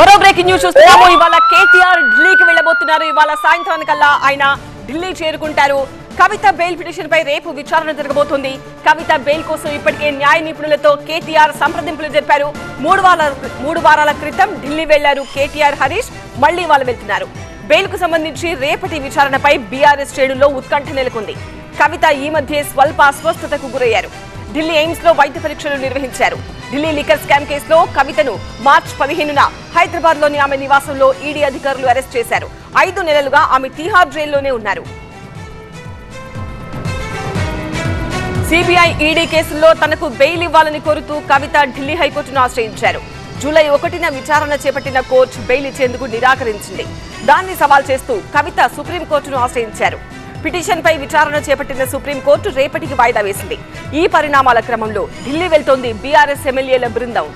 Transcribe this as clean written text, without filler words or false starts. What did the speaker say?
మరో breaking news చూస్తున్నాము. ఇవాళ కేటీఆర్ ఢిల్లీకి వెళ్లబోతున్నారు. ఇవాళ సాయంత్రానికల్లా ఆయన ఢిల్లీ చేరుకుంటారు. కవిత బెయిల్ పిటిషన్ పై రేపు విచారణ జరగబోతోంది. కవిత బెయిల్ కోసం ఇప్పటికే న్యాయ నిపుణులతో కేటీఆర్ సంప్రదింపులు జరిపారు. మూడు వారాల క్రితం ఢిల్లీ వెళ్లారు కేటీఆర్, హరీష్. మళ్లీ వాళ్ళు వెళ్తున్నారు. బెయిల్ కు సంబంధించి రేపటి విచారణపై బీఆర్ఎస్ శ్రేణుల్లో ఉత్కంఠ నెలకొంది. కవిత ఈ మధ్య స్వల్ప అస్వస్థతకు గురయ్యారు. ఢిల్లీ ఎయిమ్స్ లో వైద్య పరీక్షలు నిర్వహించారు. ఢిల్లీ లిక్కర్ స్కామ్ కేసులో కవితను మార్చి 15న హైదరాబాద్ లోని ఆమె నివాసంలో ఈడీ అధికారులు అరెస్ట్ చేశారు. 5 నెలలుగా ఆమె తిహార్ జైల్లోనే ఉన్నారు. సిబిఐ ఈడీ కేసుల్లో తనకు బెయిల్ ఇవ్వాలని కోరుతూ కవిత ఢిల్లీ హైకోర్టును ఆశ్రయించారు. జూలై 1న విచారణ చేపట్టిన కోర్టు బెయిల్ ఇచ్చేందుకు నిరాకరించింది. దాన్ని సవాల్ చేస్తూ కవిత సుప్రీంకోర్టును ఆశ్రయించారు. పిటిషన్ పై విచారణ చేపట్టిన సుప్రీంకోర్టు రేపటికి వాయిదా వేసింది. ఈ పరిణామాల క్రమంలో ఢిల్లీ వెళ్తోంది బీఆర్ఎస్ ఎమ్మెల్యేల బృందం.